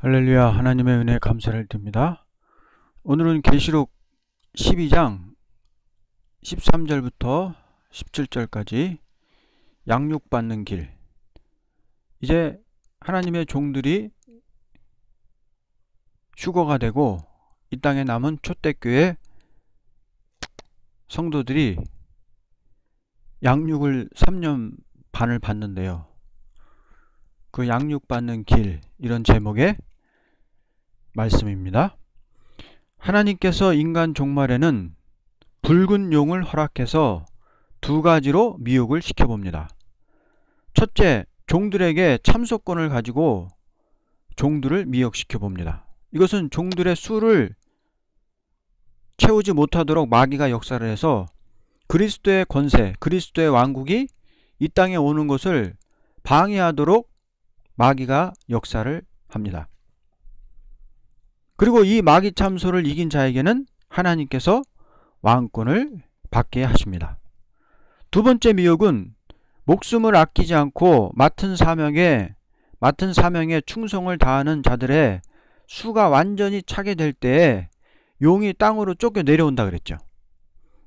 할렐루야. 하나님의 은혜에 감사를 드립니다. 오늘은 계시록 12장 13절부터 17절까지 양육받는 길. 이제 하나님의 종들이 휴거가 되고 이 땅에 남은 초대교회 성도들이 양육을 3년 반을 받는데요. 그 양육받는 길, 이런 제목의 말씀입니다. 하나님께서 인간 종말에는 붉은 용을 허락해서 두 가지로 미혹을 시켜봅니다. 첫째, 종들에게 참소권을 가지고 종들을 미혹시켜봅니다. 이것은 종들의 수를 채우지 못하도록 마귀가 역사를 해서 그리스도의 권세, 그리스도의 왕국이 이 땅에 오는 것을 방해하도록 마귀가 역사를 합니다. 그리고 이 마귀 참소를 이긴 자에게는 하나님께서 왕권을 받게 하십니다. 두 번째 미혹은 목숨을 아끼지 않고 맡은 사명에 충성을 다하는 자들의 수가 완전히 차게 될 때에 용이 땅으로 쫓겨 내려온다 그랬죠.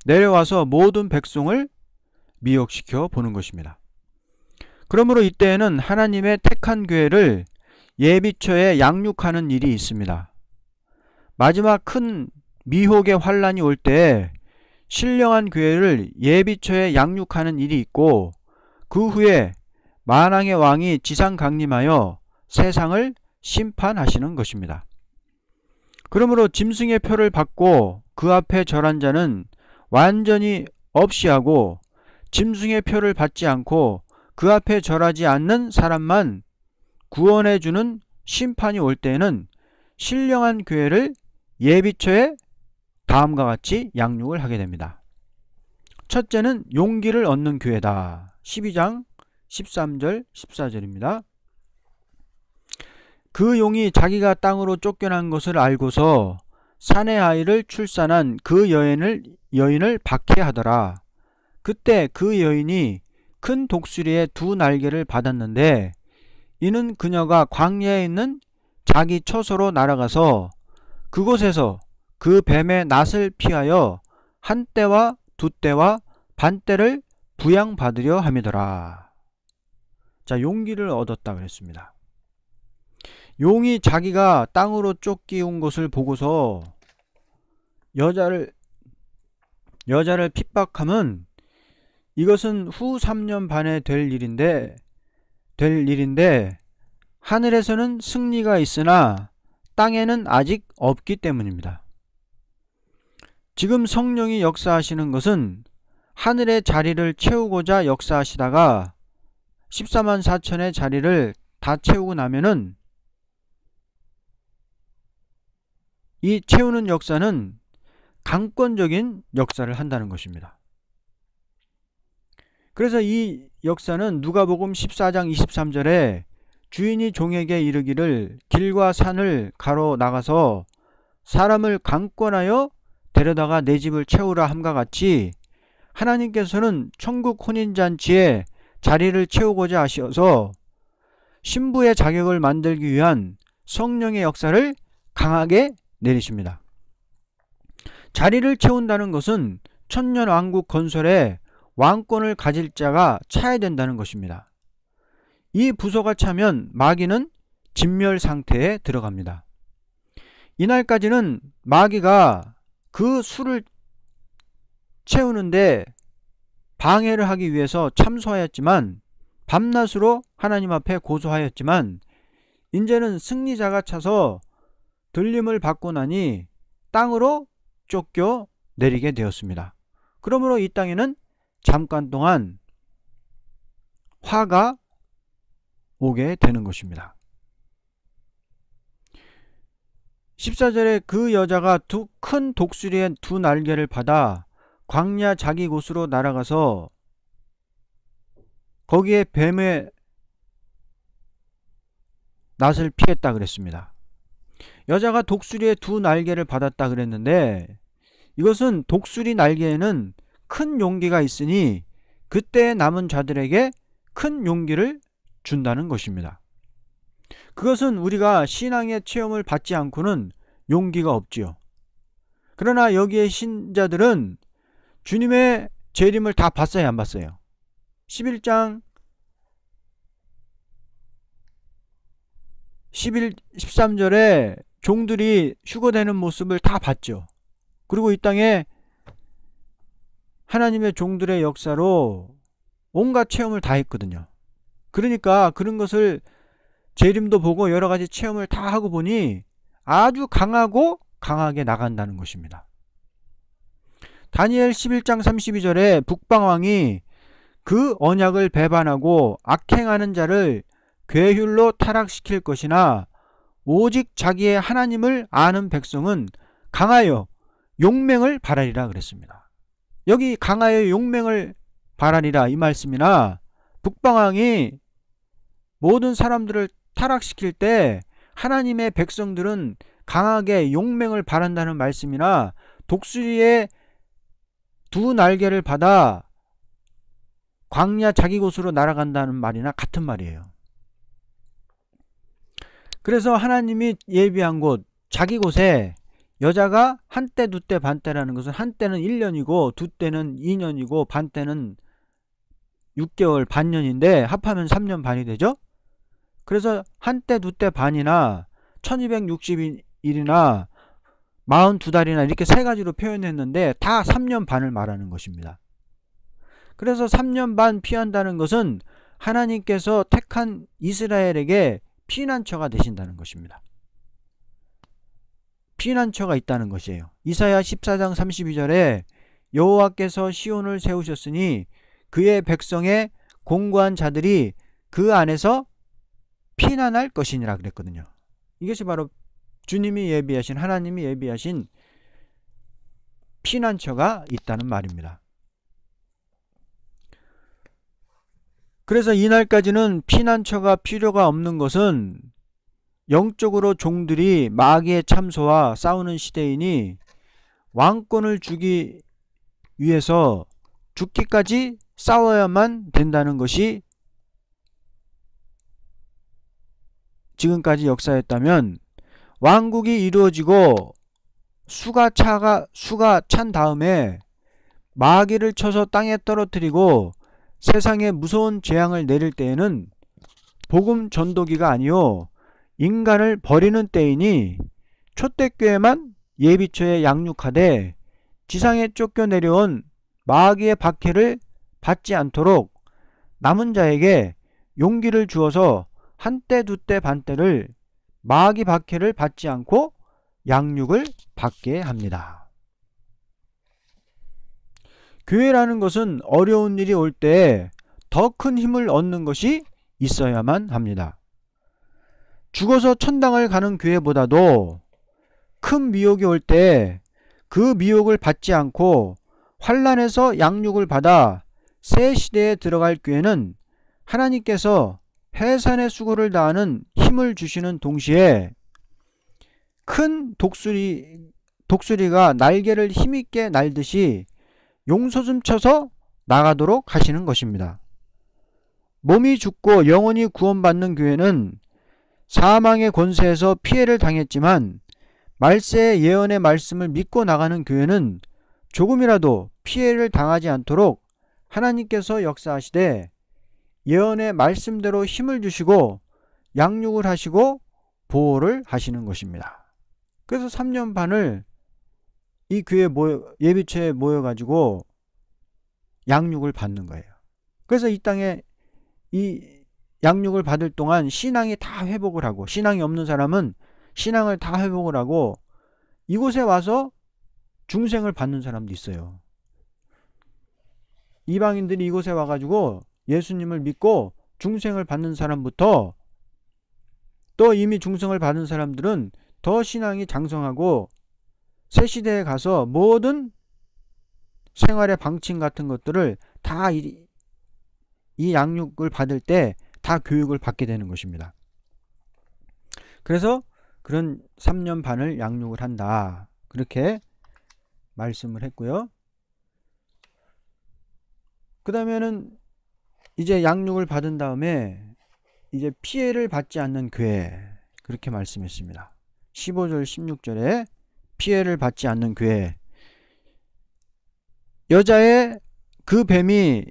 내려와서 모든 백성을 미혹시켜 보는 것입니다. 그러므로 이때에는 하나님의 택한 교회를 예비처에 양육하는 일이 있습니다. 마지막 큰 미혹의 환란이 올 때 신령한 교회를 예비처에 양육하는 일이 있고, 그 후에 만왕의 왕이 지상 강림하여 세상을 심판하시는 것입니다. 그러므로 짐승의 표를 받고 그 앞에 절한 자는 완전히 없이하고, 짐승의 표를 받지 않고 그 앞에 절하지 않는 사람만 구원해주는 심판이 올 때에는 신령한 교회를 예비처에 다음과 같이 양육을 하게 됩니다. 첫째는 용기를 얻는 교회다. 12장 13절 14절입니다. 그 용이 자기가 땅으로 쫓겨난 것을 알고서 사내 아이를 출산한 그 여인을 박해하더라. 그때 그 여인이 큰 독수리의 두 날개를 받았는데, 이는 그녀가 광야에 있는 자기 처소로 날아가서 그곳에서 그 뱀의 낫을 피하여 한 때와 두 때와 반 때를 부양받으려 함이더라. 자, 용기를 얻었다 그랬습니다. 용이 자기가 땅으로 쫓겨온 것을 보고서 여자를 핍박하면 이것은 후 3년 반에 될 일인데 하늘에서는 승리가 있으나 땅에는 아직 없기 때문입니다. 지금 성령이 역사하시는 것은 하늘의 자리를 채우고자 역사하시다가 14만 4천의 자리를 다 채우고 나면은 이 채우는 역사는 강권적인 역사를 한다는 것입니다. 그래서 이 역사는 누가복음 14장 23절에 주인이 종에게 이르기를 길과 산을 가로 나가서 사람을 강권하여 데려다가 내 집을 채우라 함과 같이, 하나님께서는 천국 혼인잔치에 자리를 채우고자 하셔서 신부의 자격을 만들기 위한 성령의 역사를 강하게 내리십니다. 자리를 채운다는 것은 천년왕국 건설에 왕권을 가질 자가 차야 된다는 것입니다. 이 부서가 차면 마귀는 진멸 상태에 들어갑니다. 이날까지는 마귀가 그 수를 채우는데 방해를 하기 위해서 참소하였지만, 밤낮으로 하나님 앞에 고소하였지만, 이제는 승리자가 차서 들림을 받고 나니 땅으로 쫓겨 내리게 되었습니다. 그러므로 이 땅에는 잠깐 동안 화가 오게 되는 것입니다. 14절에 그 여자가 큰 독수리의 두 날개를 받아 광야 자기 곳으로 날아가서 거기에 뱀의 낫을 피했다 그랬습니다. 여자가 독수리의 두 날개를 받았다 그랬는데, 이것은 독수리 날개에는 큰 용기가 있으니 그때 남은 자들에게 큰 용기를 준다는 것입니다. 그것은 우리가 신앙의 체험을 받지 않고는 용기가 없지요. 그러나 여기에 신자들은 주님의 재림을 다 봤어요, 안 봤어요? 11장 13절에 종들이 휴거되는 모습을 다 봤죠. 그리고 이 땅에 하나님의 종들의 역사로 온갖 체험을 다 했거든요. 그러니까 그런 것을 재림도 보고 여러 가지 체험을 다 하고 보니 아주 강하고 강하게 나간다는 것입니다. 다니엘 11장 32절에 북방왕이 그 언약을 배반하고 악행하는 자를 괴휼로 타락시킬 것이나 오직 자기의 하나님을 아는 백성은 강하여 용맹을 바라리라 그랬습니다. 여기 강하여 용맹을 바라리라 이 말씀이나 북방왕이 모든 사람들을 타락시킬 때 하나님의 백성들은 강하게 용맹을 바란다는 말씀이나 독수리의 두 날개를 받아 광야 자기 곳으로 날아간다는 말이나 같은 말이에요. 그래서 하나님이 예비한 곳 자기 곳에 여자가 한때 두때 반때라는 것은 한때는 1년이고 두때는 2년이고 반때는 6개월 반년인데 합하면 3년 반이 되죠. 그래서 한때 두때 반이나 1260일이나 42달이나 이렇게 세 가지로 표현했는데 다 3년 반을 말하는 것입니다. 그래서 3년 반 피한다는 것은 하나님께서 택한 이스라엘에게 피난처가 되신다는 것입니다. 피난처가 있다는 것이에요. 이사야 14장 32절에 여호와께서 시온을 세우셨으니 그의 백성의 공고한 자들이 그 안에서 피난할 것이니라 그랬거든요. 이것이 바로 주님이 예비하신 하나님이 예비하신 피난처가 있다는 말입니다. 그래서 이날까지는 피난처가 필요가 없는 것은 영적으로 종들이 마귀의 참소와 싸우는 시대이니 왕권을 주기 위해서 죽기까지 싸워야만 된다는 것이 지금까지 역사였다면 왕국이 이루어지고 수가 찬 다음에 마귀를 쳐서 땅에 떨어뜨리고 세상에 무서운 재앙을 내릴 때에는 복음 전도기가 아니요 인간을 버리는 때이니 초대교회만 예비처에 양육하되 지상에 쫓겨내려온 마귀의 박해를 받지 않도록 남은 자에게 용기를 주어서 한때 두때 반때를 마귀 박해를 받지 않고 양육을 받게 합니다. 교회라는 것은 어려운 일이 올 때 더 큰 힘을 얻는 것이 있어야만 합니다. 죽어서 천당을 가는 교회보다도 큰 미혹이 올 때 그 미혹을 받지 않고 환난에서 양육을 받아 새 시대에 들어갈 교회는 하나님께서 해산의 수고를 다하는 힘을 주시는 동시에 큰 독수리가 날개를 힘있게 날듯이 용솟음 쳐서 나가도록 하시는 것입니다. 몸이 죽고 영혼이 구원받는 교회는 사망의 권세에서 피해를 당했지만 말세의 예언의 말씀을 믿고 나가는 교회는 조금이라도 피해를 당하지 않도록 하나님께서 역사하시되 예언의 말씀대로 힘을 주시고 양육을 하시고 보호를 하시는 것입니다. 그래서 3년 반을 이 교회 예비처에 모여가지고 양육을 받는 거예요. 그래서 이 땅에 이 양육을 받을 동안 신앙이 다 회복을 하고 신앙이 없는 사람은 신앙을 다 회복을 하고 이곳에 와서 중생을 받는 사람도 있어요. 이방인들이 이곳에 와가지고 예수님을 믿고 중생을 받는 사람부터 또 이미 중생을 받은 사람들은 더 신앙이 장성하고 새 시대에 가서 모든 생활의 방침 같은 것들을 다 이 양육을 받을 때 다 교육을 받게 되는 것입니다. 그래서 그런 3년 반을 양육을 한다. 그렇게 말씀을 했고요. 그 다음에는 이제 양육을 받은 다음에 이제 피해를 받지 않는 교회, 그렇게 말씀했습니다. 15절 16절에 피해를 받지 않는 교회. 여자의 그 뱀이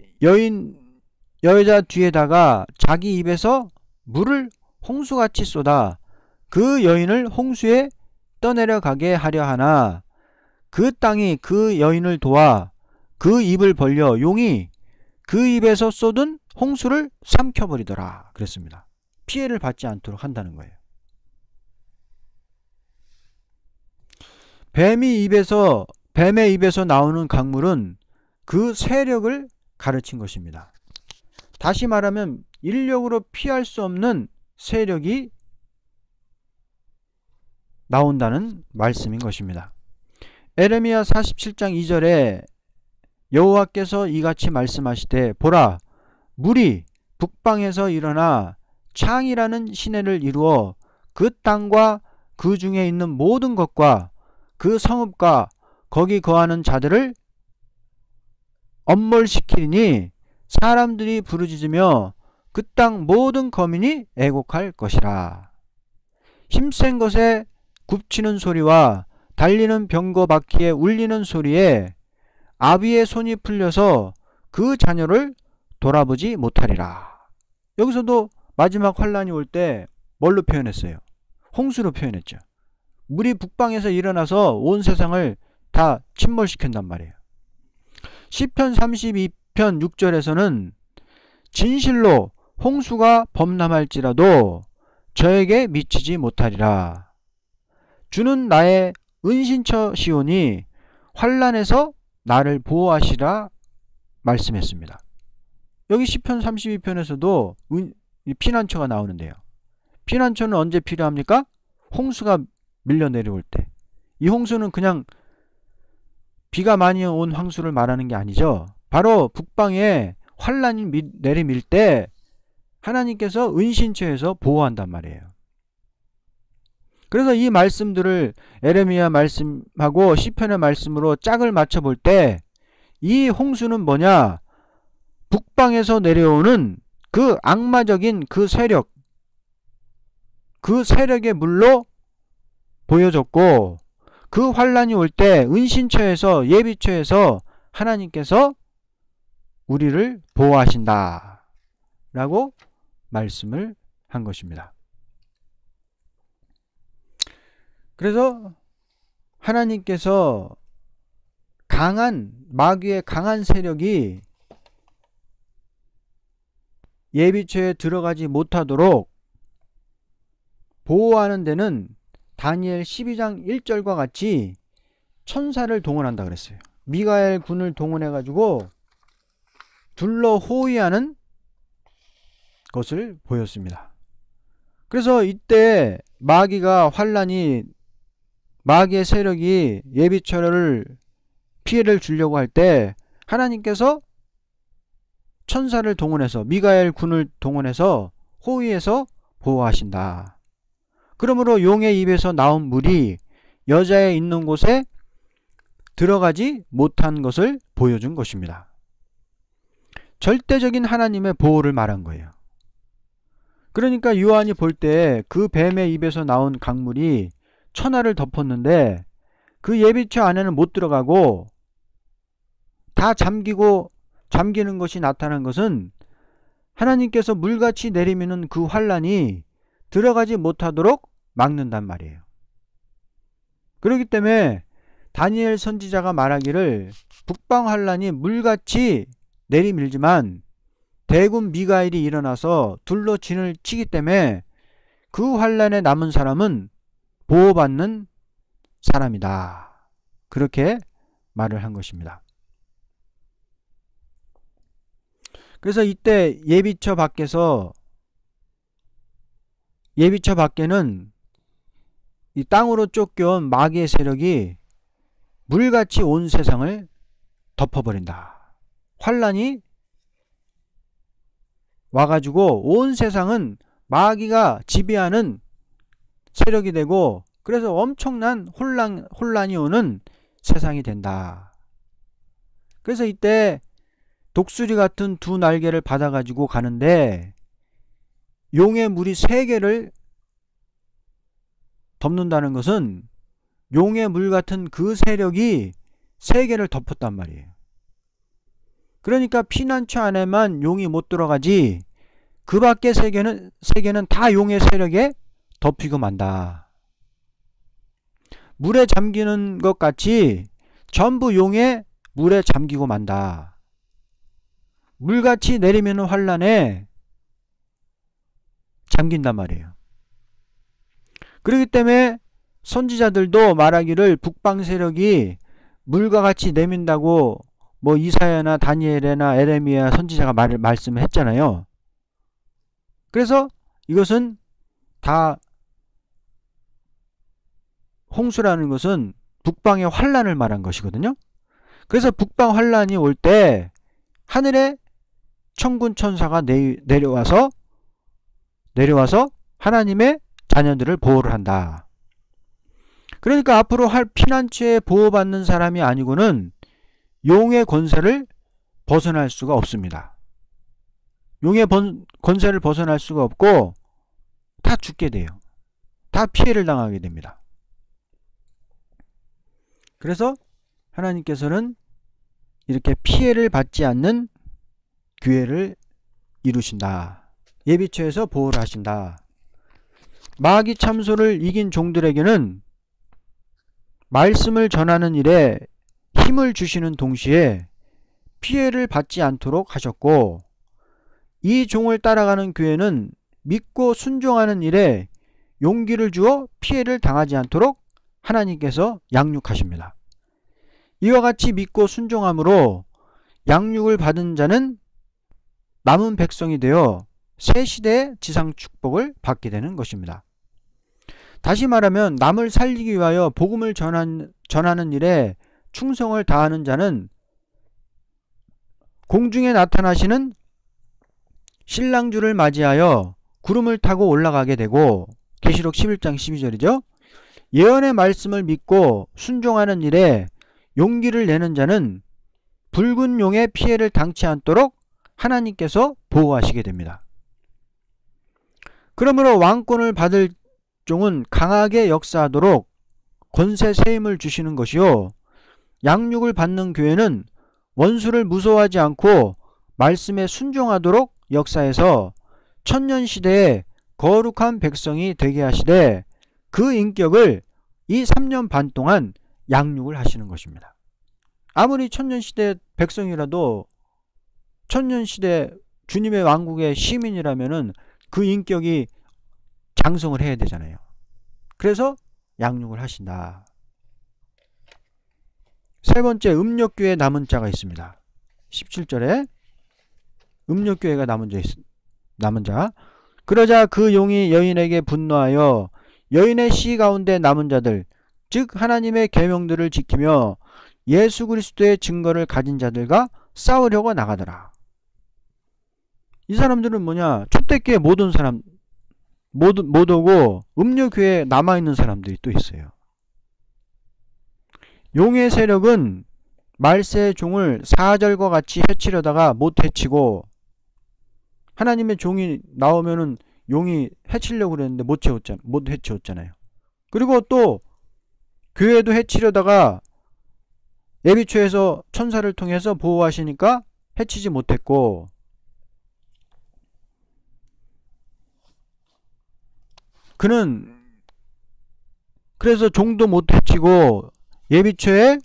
여자 뒤에다가 자기 입에서 물을 홍수같이 쏟아 그 여인을 홍수에 떠내려가게 하려 하나 그 땅이 그 여인을 도와 그 입을 벌려 용이 그 입에서 쏟은 홍수를 삼켜버리더라 그랬습니다. 피해를 받지 않도록 한다는 거예요. 뱀의 입에서 나오는 강물은 그 세력을 가르친 것입니다. 다시 말하면 인력으로 피할 수 없는 세력이 나온다는 말씀인 것입니다. 에레미야 47장 2절에 여호와께서 이같이 말씀하시되 보라 물이 북방에서 일어나 창이라는 시내를 이루어 그 땅과 그 중에 있는 모든 것과 그 성읍과 거기 거하는 자들을 엄몰시키리니 사람들이 부르짖으며 그 땅 모든 거민이 애곡할 것이라. 힘센 것에 굽치는 소리와 달리는 병거 바퀴에 울리는 소리에 아비의 손이 풀려서 그 자녀를 돌아보지 못하리라. 여기서도 마지막 환란이 올 때 뭘로 표현했어요? 홍수로 표현했죠. 물이 북방에서 일어나서 온 세상을 다 침몰시킨단 말이에요. 시편 32편 6절에서는 진실로 홍수가 범람할지라도 저에게 미치지 못하리라. 주는 나의 은신처시오니 환란에서 나를 보호하시라 말씀했습니다. 여기 시편 32편에서도 피난처가 나오는데요. 피난처는 언제 필요합니까? 홍수가 밀려 내려올 때. 이 홍수는 그냥 비가 많이 온 황수를 말하는 게 아니죠. 바로 북방에 환란이 내리밀 때 하나님께서 은신처에서 보호한단 말이에요. 그래서 이 말씀들을 에레미야 말씀하고 시편의 말씀으로 짝을 맞춰 볼 때 이 홍수는 뭐냐? 북방에서 내려오는 그 악마적인 그 세력, 그 세력의 물로 보여졌고 그 환란이 올 때 은신처에서 예비처에서 하나님께서 우리를 보호하신다 라고 말씀을 한 것입니다. 그래서 하나님께서 마귀의 강한 세력이 예비처에 들어가지 못하도록 보호하는 데는 다니엘 12장 1절과 같이 천사를 동원한다 그랬어요. 미가엘 군을 동원해 가지고 둘러 호위하는 것을 보였습니다. 그래서 이때 마귀의 세력이 예비처를 피해를 주려고 할 때 하나님께서 천사를 동원해서 미가엘 군을 동원해서 호위해서 보호하신다. 그러므로 용의 입에서 나온 물이 여자의 있는 곳에 들어가지 못한 것을 보여준 것입니다. 절대적인 하나님의 보호를 말한 거예요. 그러니까 요한이 볼 때 그 뱀의 입에서 나온 강물이 천하를 덮었는데 그 예비처 안에는 못 들어가고 다 잠기는 것이 나타난 것은 하나님께서 물같이 내리미는 그 환란이 들어가지 못하도록 막는단 말이에요. 그렇기 때문에 다니엘 선지자가 말하기를 북방 환란이 물같이 내리밀지만 대군 미가엘이 일어나서 둘로 진을 치기 때문에 그 환란에 남은 사람은 보호받는 사람이다. 그렇게 말을 한 것입니다. 그래서 이때 예비처 밖에는 이 땅으로 쫓겨온 마귀의 세력이 물같이 온 세상을 덮어버린다. 환란이 와가지고 온 세상은 마귀가 지배하는 세력이 되고 그래서 엄청난 혼란이 오는 세상이 된다. 그래서 이때 독수리 같은 두 날개를 받아가지고 가는데 용의 물이 3개를 덮는다는 것은 용의 물 같은 그 세력이 3개를 덮었단 말이에요. 그러니까 피난처 안에만 용이 못 들어가지 그 밖의 세계는 다 용의 세력에 덮이고 만다. 물에 잠기는 것 같이 전부 용의 물에 잠기고 만다. 물같이 내리면 환란에 잠긴단 말이에요. 그렇기 때문에 선지자들도 말하기를 북방 세력이 물과 같이 내민다고 뭐 이사야나 다니엘이나 에레미야 선지자가 말씀을 했잖아요. 그래서 이것은 다 홍수라는 것은 북방의 환란을 말한 것이거든요. 그래서 북방 환란이 올 때 하늘에 천군 천사가 내려와서 하나님의 자녀들을 보호를 한다. 그러니까 앞으로 할 피난처에 보호받는 사람이 아니고는 용의 권세를 벗어날 수가 없습니다. 용의 권세를 벗어날 수가 없고 다 죽게 돼요. 다 피해를 당하게 됩니다. 그래서 하나님께서는 이렇게 피해를 받지 않는 교회를 이루신다. 예비처에서 보호를 하신다. 마귀 참소를 이긴 종들에게는 말씀을 전하는 일에 힘을 주시는 동시에 피해를 받지 않도록 하셨고, 이 종을 따라가는 교회는 믿고 순종하는 일에 용기를 주어 피해를 당하지 않도록 하나님께서 양육하십니다. 이와 같이 믿고 순종함으로 양육을 받은 자는 남은 백성이 되어 새 시대의 지상 축복을 받게 되는 것입니다. 다시 말하면 남을 살리기 위하여 복음을 전하는 일에 충성을 다하는 자는 공중에 나타나시는 신랑주를 맞이하여 구름을 타고 올라가게 되고, 계시록 11장 12절이죠. 예언의 말씀을 믿고 순종하는 일에 용기를 내는 자는 붉은 용의 피해를 당치 않도록 하나님께서 보호하시게 됩니다. 그러므로 왕권을 받을 종은 강하게 역사하도록 권세 세임을 주시는 것이요, 양육을 받는 교회는 원수를 무서워하지 않고 말씀에 순종하도록 역사해서 천년시대에 거룩한 백성이 되게 하시되 그 인격을 이 3년 반 동안 양육을 하시는 것입니다. 아무리 천년시대 백성이라도 천년시대 주님의 왕국의 시민이라면은 그 인격이 장성을 해야 되잖아요. 그래서 양육을 하신다. 세 번째, 음욕교회 남은 자가 있습니다. 17절에 음욕교회가 남은 자. 그러자 그 용이 여인에게 분노하여 여인의 시 가운데 남은 자들, 즉 하나님의 계명들을 지키며 예수 그리스도의 증거를 가진 자들과 싸우려고 나가더라. 이 사람들은 뭐냐? 초대교회 못 오고 음료교회에 남아있는 사람들이 또 있어요. 용의 세력은 말세의 종을 사절과 같이 해치려다가 못 해치고, 하나님의 종이 나오면은 용이 해치려고 그랬는데 못 해치웠잖아요. 그리고 또 교회도 해치려다가 예비초에서 천사를 통해서 보호하시니까 해치지 못했고, 그는 그래서 종도 못 해치고 예비초에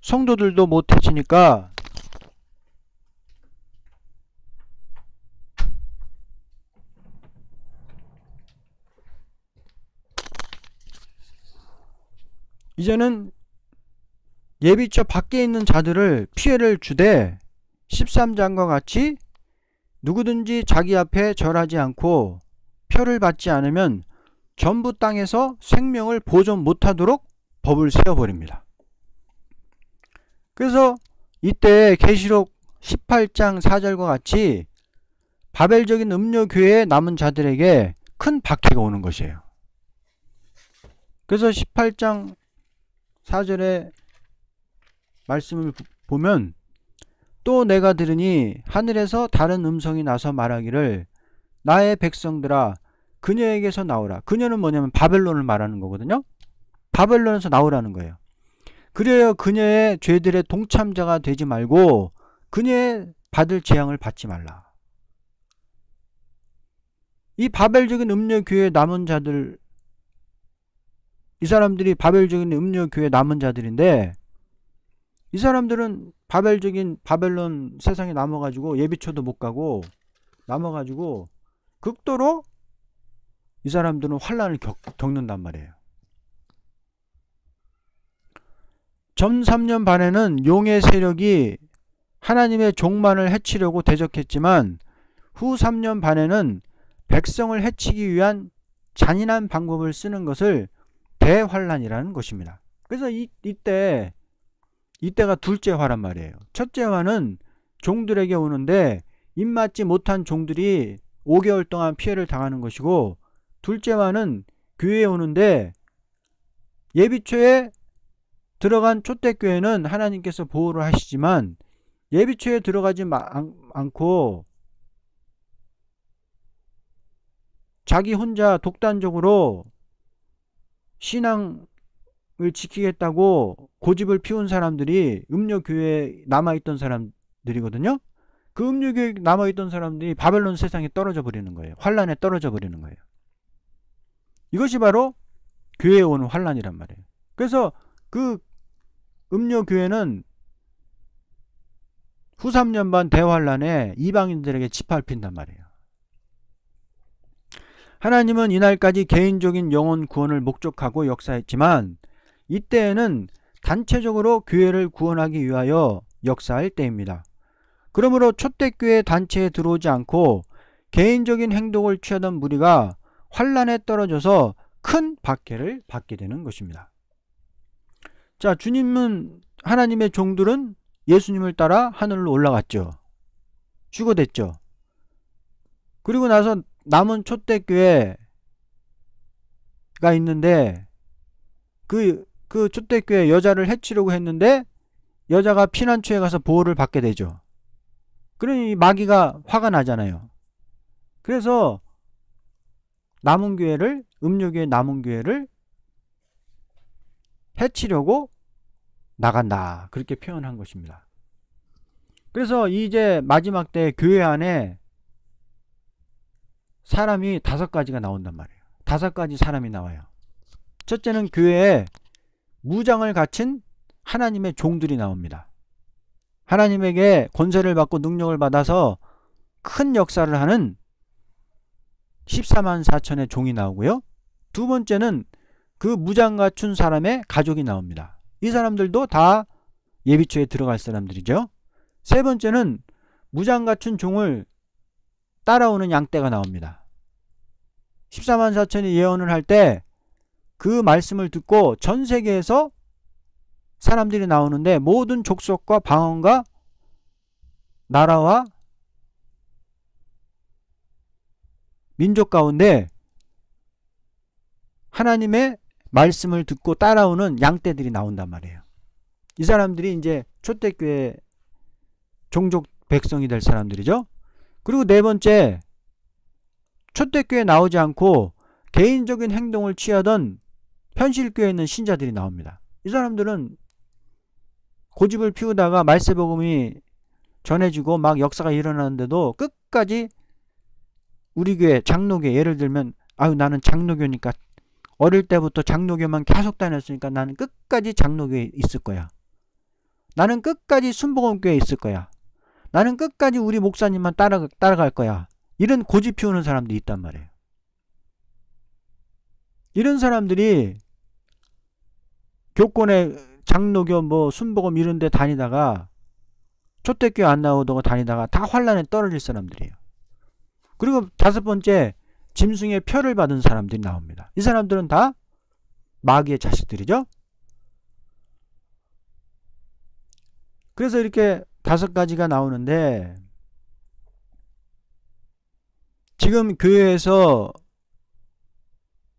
성도들도 못 해치니까 이제는 예비처 밖에 있는 자들을 피해를 주되 13장과 같이 누구든지 자기 앞에 절하지 않고 표를 받지 않으면 전부 땅에서 생명을 보존 못하도록 법을 세워버립니다. 그래서 이때 계시록 18장 4절과 같이 바벨적인 음료교회에 남은 자들에게 큰 박해가 오는 것이에요. 그래서 18장 4절의 말씀을 보면, 또 내가 들으니 하늘에서 다른 음성이 나서 말하기를 나의 백성들아 그녀에게서 나오라. 그녀는 뭐냐면 바벨론을 말하는 거거든요. 바벨론에서 나오라는 거예요. 그래야 그녀의 죄들의 동참자가 되지 말고 그녀의 받을 재앙을 받지 말라. 이 바벨적인 음료교회 남은 자들, 이 사람들이 바벨적인 음료교회 남은 자들인데, 이 사람들은 바벨적인 바벨론 세상에 남아가지고 예비초도 못 가고 남아가지고 극도로 이 사람들은 환난을 겪는단 말이에요. 전 3년 반에는 용의 세력이 하나님의 종만을 해치려고 대적했지만 후 3년 반에는 백성을 해치기 위한 잔인한 방법을 쓰는 것을 대환란이라는 것입니다. 그래서 이때가 둘째 화란 말이에요. 첫째 화는 종들에게 오는데 입맞지 못한 종들이 5개월 동안 피해를 당하는 것이고, 둘째 화는 교회에 오는데 예비초에 들어간 초대교회는 하나님께서 보호를 하시지만 예비초에 들어가지 않고 자기 혼자 독단적으로 신앙을 지키겠다고 고집을 피운 사람들이 음료교회에 남아있던 사람들이거든요. 그 음료교회에 남아있던 사람들이 바벨론 세상에 떨어져 버리는 거예요. 환란에 떨어져 버리는 거예요. 이것이 바로 교회에 오는 환란이란 말이에요. 그래서 그 음료교회는 후 3년 반 대환란에 이방인들에게 짓밟힌단 말이에요. 하나님은 이날까지 개인적인 영혼 구원을 목적하고 역사했지만 이때에는 단체적으로 교회를 구원하기 위하여 역사할 때입니다. 그러므로 초대교회 단체에 들어오지 않고 개인적인 행동을 취하던 무리가 환란에 떨어져서 큰 박해를 받게 되는 것입니다. 자, 주님은, 하나님의 종들은 예수님을 따라 하늘로 올라갔죠. 휴거됐죠. 그리고 나서 남은 초대교회가 있는데 그 초대교회 여자를 해치려고 했는데 여자가 피난처에 가서 보호를 받게 되죠. 그러니 마귀가 화가 나잖아요. 그래서 남은 교회를, 음료교회 남은 교회를 해치려고 나간다, 그렇게 표현한 것입니다. 그래서 이제 마지막 때 교회 안에 사람이 5가지가 나온단 말이에요. 5가지 사람이 나와요. 첫째는 교회에 무장을 갖춘 하나님의 종들이 나옵니다. 하나님에게 권세를 받고 능력을 받아서 큰 역사를 하는 14만 4천의 종이 나오고요. 두 번째는 그 무장 갖춘 사람의 가족이 나옵니다. 이 사람들도 다 예비초에 들어갈 사람들이죠. 세 번째는 무장 갖춘 종을 따라오는 양떼가 나옵니다. 14만 4천이 예언을 할 때 그 말씀을 듣고 전 세계에서 사람들이 나오는데 모든 족속과 방언과 나라와 민족 가운데 하나님의 말씀을 듣고 따라오는 양떼들이 나온단 말이에요. 이 사람들이 이제 초대교회 종족 백성이 될 사람들이죠. 그리고 네 번째, 초대교회에 나오지 않고 개인적인 행동을 취하던 현실교회에 있는 신자들이 나옵니다. 이 사람들은 고집을 피우다가 말세복음이 전해지고 막 역사가 일어나는데도 끝까지 우리 교회, 장로교회, 예를 들면 아유 나는 장로교니까 어릴 때부터 장로교만 계속 다녔으니까 나는 끝까지 장로교회에 있을 거야. 나는 끝까지 순복음교회에 있을 거야. 나는 끝까지 우리 목사님만 따라갈 거야. 이런 고집 피우는 사람들이 있단 말이에요. 이런 사람들이 교권에 장로교 뭐 순복음 이런 데 다니다가 초대교회 안 나오다가 다니다가 다 환란에 떨어질 사람들이에요. 그리고 5번째, 짐승의 표를 받은 사람들이 나옵니다. 이 사람들은 다 마귀의 자식들이죠. 그래서 이렇게 5가지가 나오는데 지금 교회에서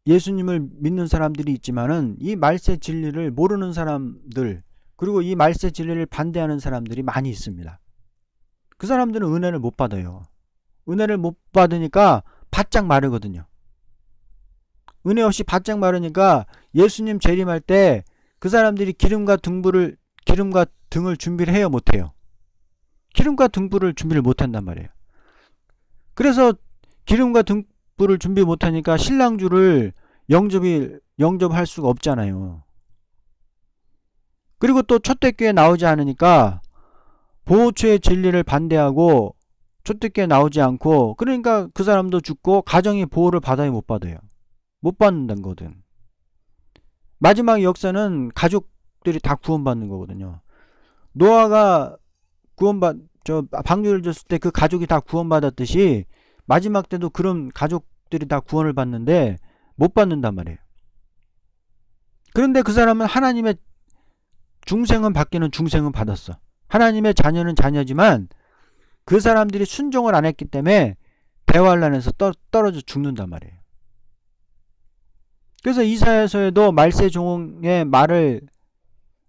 예수님을 믿는 사람들이 있지만은 이 말세 진리를 모르는 사람들, 그리고 이 말세 진리를 반대하는 사람들이 많이 있습니다. 그 사람들은 은혜를 못 받아요. 은혜를 못 받으니까 바짝 마르거든요. 은혜 없이 바짝 마르니까 예수님 재림할 때 그 사람들이 기름과 등을 준비를 해요, 못해요? 기름과 등불을 준비를 못한단 말이에요. 그래서 기름과 등불을 준비 못하니까 신랑주를 영접할 수가 없잖아요. 그리고 또 초대교회 나오지 않으니까 보호처의 진리를 반대하고 초대교회 나오지 않고, 그러니까 그 사람도 죽고 가정이 보호를 받아요, 못 받아요? 못 받는다는 거거든. 마지막 역사는 가족들이 다 구원받는 거거든요. 노아가 방주를 졌을 때 그 가족이 다 구원받았듯이 마지막 때도 그런 가족들이 다 구원을 받는데 못 받는단 말이에요. 그런데 그 사람은 하나님의 중생은 받기는 중생은 받았어. 하나님의 자녀는 자녀지만 그 사람들이 순종을 안 했기 때문에 대환란에서 떨어져 죽는단 말이에요. 그래서 이사야서에도 말세 종의 말을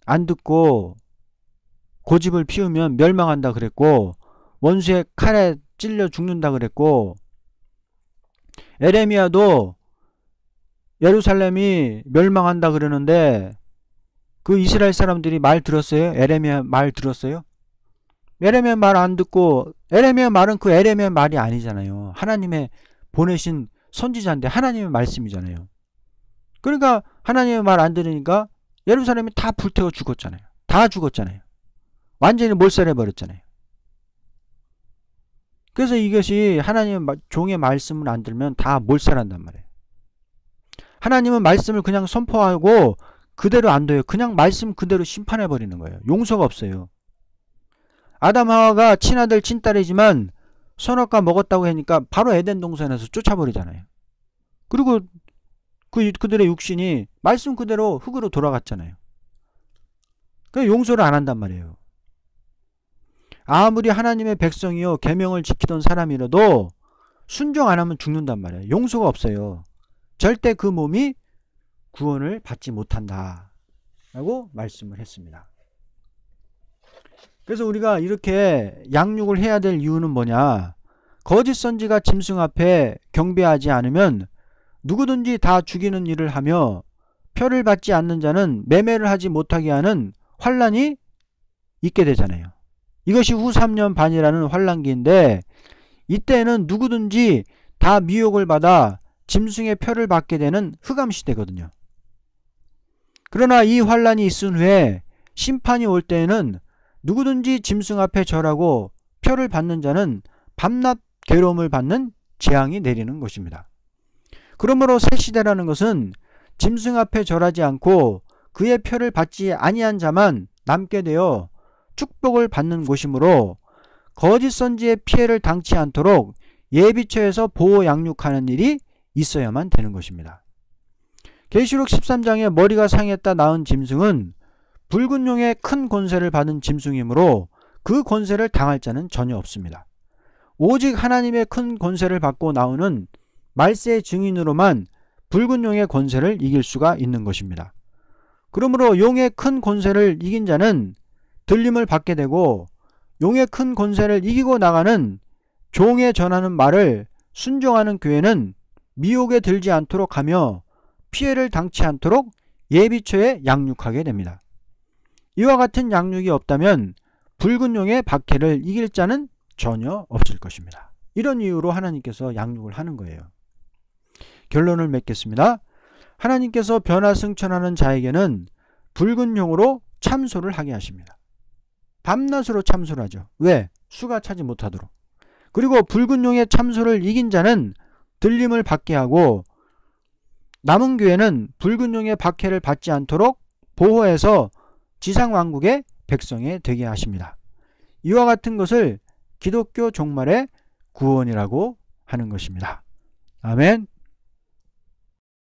안 듣고 고집을 피우면 멸망한다 그랬고, 원수의 칼에 찔려 죽는다 그랬고, 에레미야도 예루살렘이 멸망한다 그러는데 그 이스라엘 사람들이 말 들었어요? 에레미야 말 들었어요? 에레미야 말 안 듣고, 에레미야 말은 그 에레미야 말이 아니잖아요. 하나님의 보내신 선지자인데 하나님의 말씀이잖아요. 그러니까 하나님의 말 안 들으니까 예루살렘이 다 불태워 죽었잖아요. 다 죽었잖아요. 완전히 몰살해버렸잖아요. 그래서 이것이 하나님의 종의 말씀을 안 들으면 다 몰살한단 말이에요. 하나님은 말씀을 그냥 선포하고 그대로 안 돼요. 그냥 말씀 그대로 심판해버리는 거예요. 용서가 없어요. 아담 하와가 친아들 친딸이지만 선악과 먹었다고 하니까 바로 에덴 동산에서 쫓아버리잖아요. 그리고 그들의 육신이 말씀 그대로 흙으로 돌아갔잖아요. 그러니까 용서를 안 한단 말이에요. 아무리 하나님의 백성이요 계명을 지키던 사람이라도 순종 안 하면 죽는단 말이에요. 용서가 없어요. 절대 그 몸이 구원을 받지 못한다 라고 말씀을 했습니다. 그래서 우리가 이렇게 양육을 해야 될 이유는 뭐냐? 거짓 선지가 짐승 앞에 경배하지 않으면 누구든지 다 죽이는 일을 하며 표를 받지 않는 자는 매매를 하지 못하게 하는 환란이 있게 되잖아요. 이것이 후 3년 반이라는 환란기인데, 이때는 누구든지 다 미혹을 받아 짐승의 표를 받게 되는 흑암시대거든요. 그러나 이 환란이 있은 후에 심판이 올 때에는 누구든지 짐승 앞에 절하고 표를 받는 자는 밤낮 괴로움을 받는 재앙이 내리는 것입니다. 그러므로 새 시대라는 것은 짐승 앞에 절하지 않고 그의 표를 받지 아니한 자만 남게 되어 축복을 받는 곳이므로 거짓 선지의 피해를 당치 않도록 예비처에서 보호 양육하는 일이 있어야만 되는 것입니다. 계시록 13장에 머리가 상했다 낳은 짐승은 붉은 용의 큰 권세를 받은 짐승이므로 그 권세를 당할 자는 전혀 없습니다. 오직 하나님의 큰 권세를 받고 나오는 말세의 증인으로만 붉은 용의 권세를 이길 수가 있는 것입니다. 그러므로 용의 큰 권세를 이긴 자는 들림을 받게 되고, 용의 큰 권세를 이기고 나가는 종의 전하는 말을 순종하는 교회는 미혹에 들지 않도록 하며 피해를 당치 않도록 예비처에 양육하게 됩니다. 이와 같은 양육이 없다면 붉은 용의 박해를 이길 자는 전혀 없을 것입니다. 이런 이유로 하나님께서 양육을 하는 거예요. 결론을 맺겠습니다. 하나님께서 변화승천하는 자에게는 붉은 용으로 참소를 하게 하십니다. 밤낮으로 참소를 하죠. 왜? 수가 차지 못하도록. 그리고 붉은 용의 참소를 이긴 자는 들림을 받게 하고, 남은 교회는 붉은 용의 박해를 받지 않도록 보호해서 지상왕국의 백성이 되게 하십니다. 이와 같은 것을 기독교 종말의 구원이라고 하는 것입니다. 아멘.